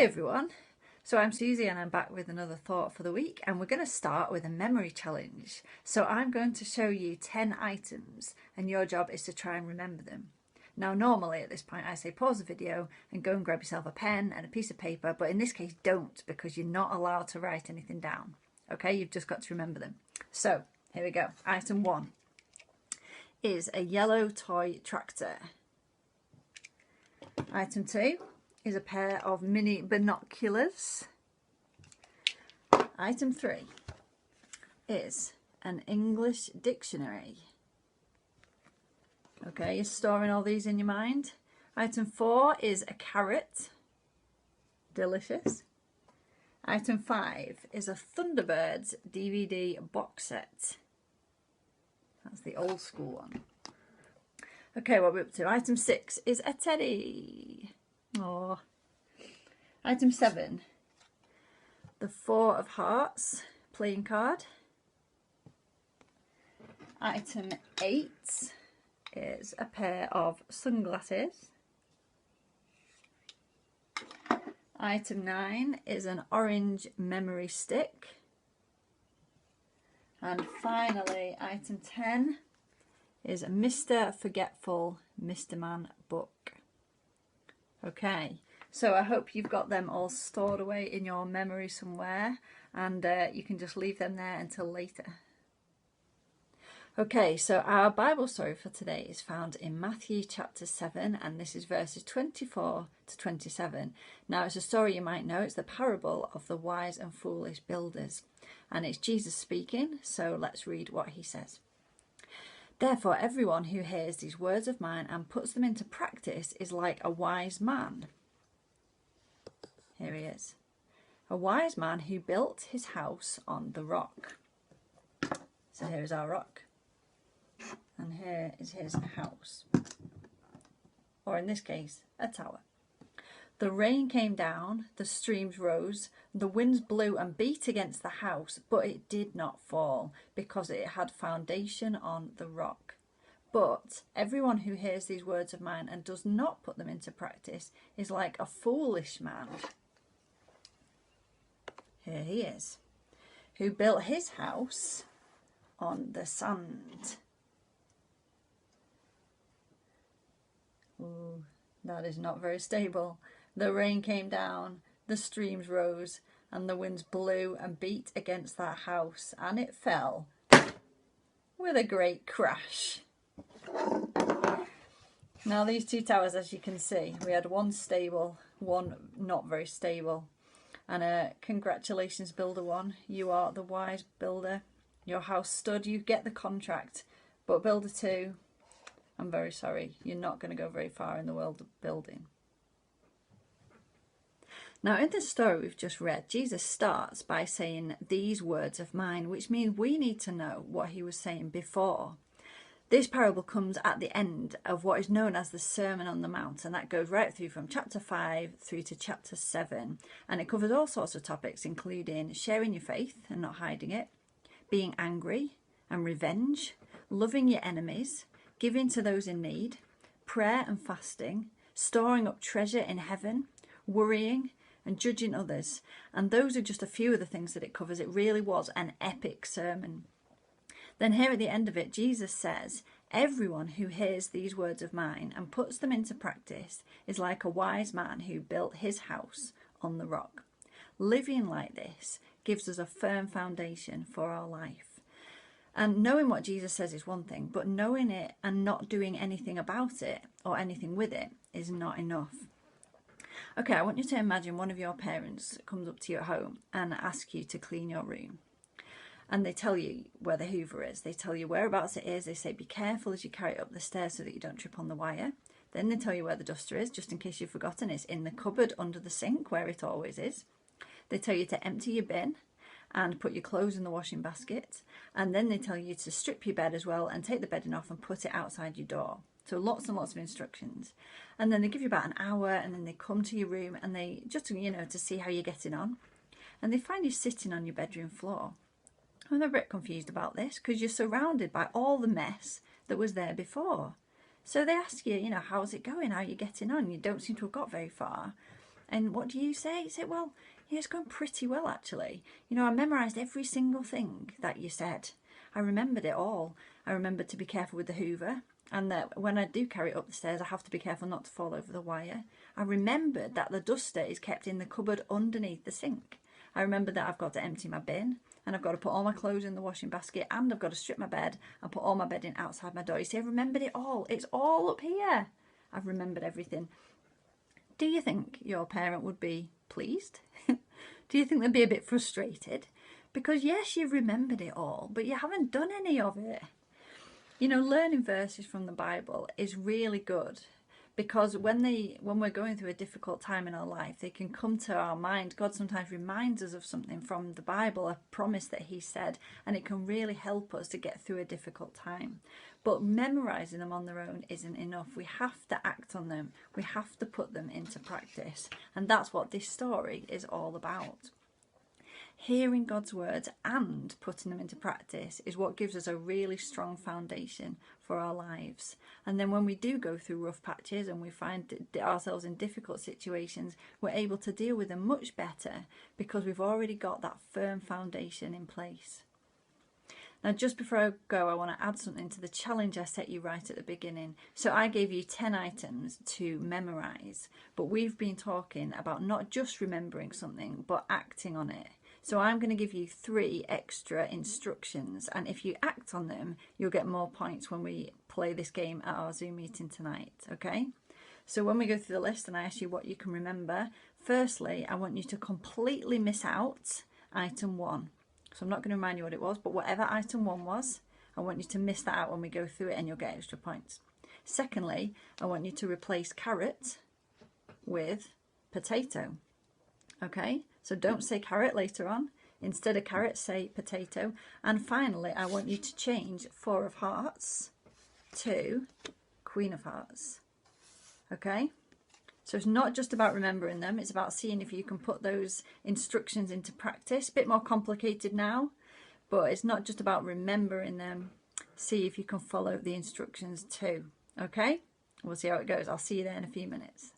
everyone, so I'm Susie and I'm back with another thought for the week, and we're going to start with a memory challenge. So I'm going to show you 10 items and your job is to try and remember them. Now normally at this point I say pause the video and go and grab yourself a pen and a piece of paper, but in this case don't, because you're not allowed to write anything down. Okay, you've just got to remember them. So here we go. Item 1 is a yellow toy tractor. Item 2 is a pair of mini binoculars. Item 3 is an English dictionary. Okay, you're storing all these in your mind. Item 4 is a carrot. Delicious. Item 5 is a Thunderbirds DVD box set. That's the old school one. Okay, what are we up to? Item 6 is a teddy. Oh. Item 7, the 4 of hearts playing card. Item 8 is a pair of sunglasses. Item 9 is an orange memory stick. And finally, item 10 is a Mr. Forgetful Mr. Man book. Okay, so I hope you've got them all stored away in your memory somewhere, and you can just leave them there until later. Okay, so our Bible story for today is found in Matthew chapter 7, and this is verses 24 to 27. Now it's a story you might know. It's the parable of the wise and foolish builders, and it's Jesus speaking, so let's read what he says. Therefore, everyone who hears these words of mine and puts them into practice is like a wise man. Here he is. A wise man who built his house on the rock. So here is our rock. And here is his house. Or in this case, a tower. The rain came down, the streams rose, the winds blew and beat against the house, but it did not fall, because it had foundation on the rock. But everyone who hears these words of mine and does not put them into practice is like a foolish man. Here he is, who built his house on the sand. Ooh, that is not very stable. The rain came down, the streams rose, and the winds blew and beat against that house, and it fell with a great crash. Now these two towers, as you can see, we had one stable, one not very stable. And congratulations, builder one, you are the wise builder. Your house stood, you get the contract. But builder two, I'm very sorry, you're not going to go very far in the world of building. Now in this story we've just read, Jesus starts by saying these words of mine, which means we need to know what he was saying before. This parable comes at the end of what is known as the Sermon on the Mount, and that goes right through from chapter 5 through to chapter 7. And it covers all sorts of topics, including sharing your faith and not hiding it, being angry and revenge, loving your enemies, giving to those in need, prayer and fasting, storing up treasure in heaven, worrying, and judging others. And those are just a few of the things that it covers. It really was an epic sermon. Then here at the end of it, Jesus says, everyone who hears these words of mine and puts them into practice is like a wise man who built his house on the rock. Living like this gives us a firm foundation for our life. And knowing what Jesus says is one thing, but knowing it and not doing anything about it or anything with it is not enough. Okay, I want you to imagine one of your parents comes up to you at home and asks you to clean your room. And they tell you where the Hoover is. They tell you whereabouts it is. They say be careful as you carry it up the stairs so that you don't trip on the wire. Then they tell you where the duster is, just in case you've forgotten. It's in the cupboard under the sink where it always is. They tell you to empty your bin and put your clothes in the washing basket. And then they tell you to strip your bed as well and take the bedding off and put it outside your door. So lots and lots of instructions. And then they give you about an hour, and then they come to your room and they just, to see how you're getting on. And they find you sitting on your bedroom floor. And they're a bit confused about this because you're surrounded by all the mess that was there before. So they ask you, how's it going? How are you getting on? You don't seem to have got very far. And what do you say? You say, well, yeah, it's gone pretty well, actually. You know, I memorised every single thing that you said. I remembered it all. I remembered to be careful with the hoover, and that when I do carry it up the stairs, I have to be careful not to fall over the wire. I remembered that the duster is kept in the cupboard underneath the sink. I remembered that I've got to empty my bin, and I've got to put all my clothes in the washing basket, and I've got to strip my bed and put all my bedding outside my door. You see, I remembered it all. It's all up here. I've remembered everything. Do you think your parent would be pleased? Do you think they'd be a bit frustrated? Because yes, you've remembered it all, but you haven't done any of it. You know, learning verses from the Bible is really good, because when we're going through a difficult time in our life, they can come to our mind. God sometimes reminds us of something from the Bible, a promise that he said, and it can really help us to get through a difficult time. But memorizing them on their own isn't enough. We have to act on them. We have to put them into practice. And that's what this story is all about. Hearing God's words and putting them into practice is what gives us a really strong foundation for our lives. And then when we do go through rough patches and we find ourselves in difficult situations, we're able to deal with them much better because we've already got that firm foundation in place. Now, just before I go, I want to add something to the challenge I set you right at the beginning. So I gave you 10 items to memorize, but we've been talking about not just remembering something, but acting on it. So I'm going to give you 3 extra instructions, and if you act on them, you'll get more points when we play this game at our Zoom meeting tonight, okay? So when we go through the list and I ask you what you can remember, firstly, I want you to completely miss out item 1. So I'm not going to remind you what it was, but whatever item 1 was, I want you to miss that out when we go through it, and you'll get extra points. Secondly, I want you to replace carrot with potato. Okay, so don't say carrot later on. Instead of carrot, say potato. And finally, I want you to change 4 of hearts to Queen of Hearts. Okay, so it's not just about remembering them, it's about seeing if you can put those instructions into practice. A bit more complicated now, but it's not just about remembering them. See if you can follow the instructions too. Okay, we'll see how it goes. I'll see you there in a few minutes.